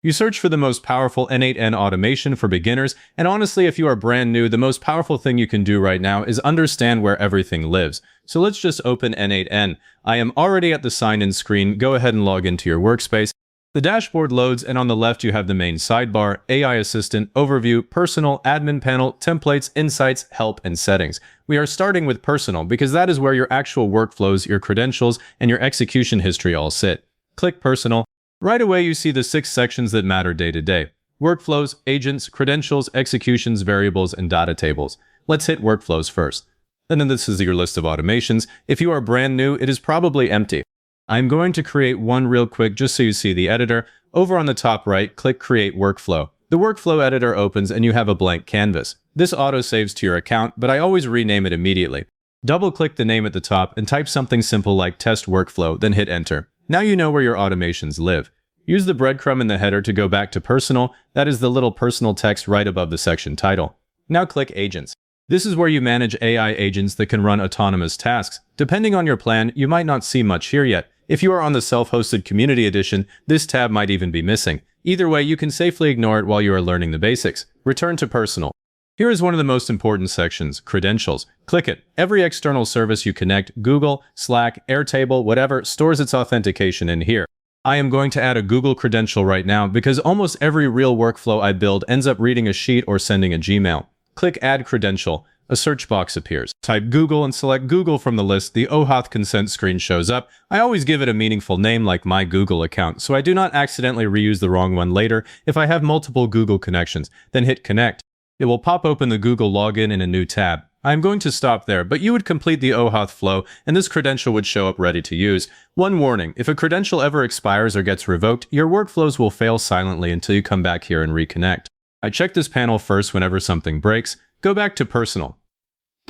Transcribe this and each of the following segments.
You search for the most powerful n8n automation for beginners, and honestly, if you are brand new, the most powerful thing you can do right now is understand where everything lives. So let's just open n8n. I am already at the sign-in screen. Go ahead and log into your workspace. The dashboard loads, and on the left you have the main sidebar, AI Assistant, Overview, Personal, Admin Panel, Templates, Insights, Help, and Settings. We are starting with Personal because that is where your actual workflows, your credentials, and your execution history all sit. Click Personal. Right away you see the 6 sections that matter day to day. Workflows, agents, credentials, executions, variables, and data tables. Let's hit Workflows first. And then this is your list of automations. If you are brand new, it is probably empty. I'm going to create one real quick just so you see the editor. Over on the top right, click Create Workflow. The workflow editor opens and you have a blank canvas. This auto-saves to your account, but I always rename it immediately. Double-click the name at the top and type something simple like Test Workflow, then hit Enter. Now you know where your automations live. Use the breadcrumb in the header to go back to Personal. That is the little personal text right above the section title. Now click Agents. This is where you manage AI agents that can run autonomous tasks. Depending on your plan, you might not see much here yet. If you are on the self-hosted Community Edition, this tab might even be missing. Either way, you can safely ignore it while you are learning the basics. Return to Personal. Here is one of the most important sections, Credentials. Click it. Every external service you connect, Google, Slack, Airtable, whatever, stores its authentication in here. I am going to add a Google credential right now because almost every real workflow I build ends up reading a sheet or sending a Gmail. Click Add Credential. A search box appears. Type Google and select Google from the list. The OAuth consent screen shows up. I always give it a meaningful name like my Google account, so I do not accidentally reuse the wrong one later if I have multiple Google connections. Then hit Connect. It will pop open the Google login in a new tab. I'm going to stop there, but you would complete the OAuth flow, and this credential would show up ready to use. One warning, if a credential ever expires or gets revoked, your workflows will fail silently until you come back here and reconnect. I check this panel first whenever something breaks. Go back to Personal.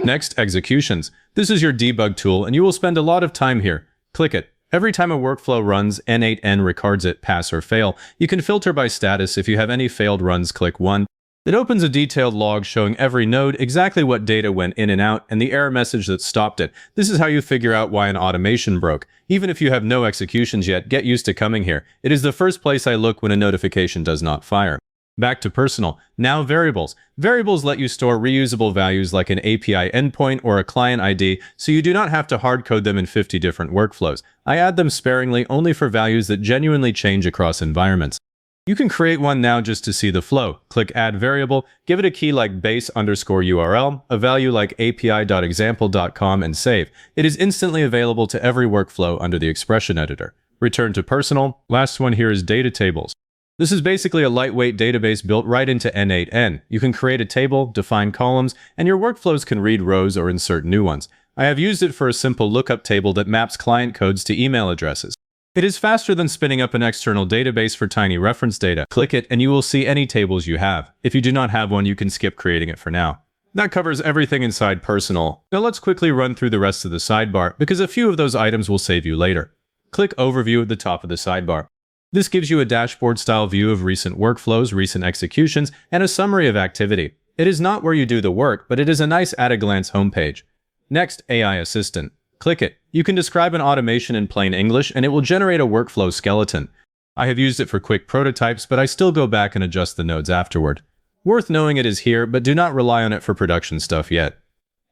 Next, Executions. This is your debug tool, and you will spend a lot of time here. Click it. Every time a workflow runs, n8n records it, pass or fail. You can filter by status. If you have any failed runs, click 1. It opens a detailed log showing every node, exactly what data went in and out, and the error message that stopped it. This is how you figure out why an automation broke. Even if you have no executions yet, get used to coming here. It is the first place I look when a notification does not fire. Back to Personal. Now Variables. Variables let you store reusable values like an API endpoint or a client ID, so you do not have to hard-code them in 50 different workflows. I add them sparingly only for values that genuinely change across environments. You can create one now just to see the flow. Click Add Variable, give it a key like base_URL, a value like api.example.com, and save. It is instantly available to every workflow under the expression editor. Return to Personal. Last one here is Data Tables. This is basically a lightweight database built right into n8n. You can create a table, define columns, and your workflows can read rows or insert new ones. I have used it for a simple lookup table that maps client codes to email addresses. It is faster than spinning up an external database for tiny reference data. Click it and you will see any tables you have. If you do not have one, you can skip creating it for now. That covers everything inside Personal. Now let's quickly run through the rest of the sidebar because a few of those items will save you later. Click Overview at the top of the sidebar. This gives you a dashboard-style view of recent workflows, recent executions, and a summary of activity. It is not where you do the work, but it is a nice at-a-glance homepage. Next, AI Assistant. Click it. You can describe an automation in plain English, and it will generate a workflow skeleton. I have used it for quick prototypes, but I still go back and adjust the nodes afterward. Worth knowing it is here, but do not rely on it for production stuff yet.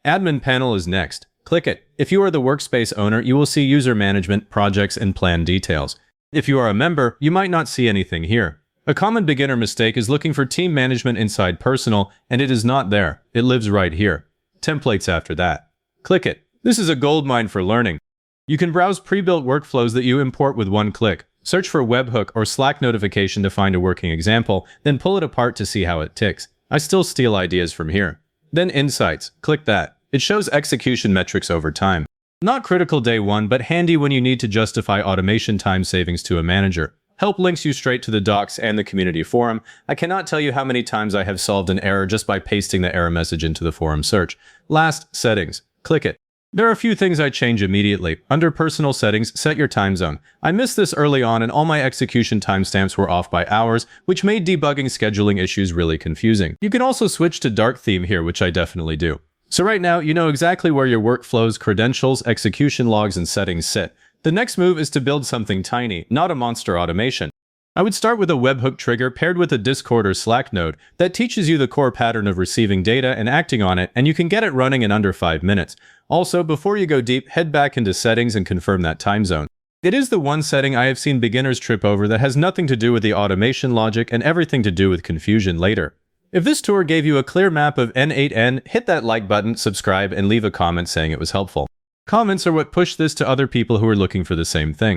Admin Panel is next. Click it. If you are the workspace owner, you will see user management, projects, and plan details. If you are a member, you might not see anything here. A common beginner mistake is looking for team management inside Personal, and it is not there. It lives right here. Templates after that. Click it. This is a goldmine for learning. You can browse pre-built workflows that you import with one click. Search for webhook or Slack notification to find a working example, then pull it apart to see how it ticks. I still steal ideas from here. Then Insights. Click that. It shows execution metrics over time. Not critical day one, but handy when you need to justify automation time savings to a manager. Help links you straight to the docs and the community forum. I cannot tell you how many times I have solved an error just by pasting the error message into the forum search. Last, Settings. Click it. There are a few things I change immediately. Under Personal Settings, set your time zone. I missed this early on and all my execution timestamps were off by hours, which made debugging scheduling issues really confusing. You can also switch to dark theme here, which I definitely do. So right now, you know exactly where your workflows, credentials, execution logs, and settings sit. The next move is to build something tiny, not a monster automation. I would start with a webhook trigger paired with a Discord or Slack node that teaches you the core pattern of receiving data and acting on it, and you can get it running in under 5 minutes. Also, before you go deep, head back into settings and confirm that time zone. It is the one setting I have seen beginners trip over that has nothing to do with the automation logic and everything to do with confusion later. If this tour gave you a clear map of n8n, hit that like button, subscribe, and leave a comment saying it was helpful. Comments are what push this to other people who are looking for the same thing.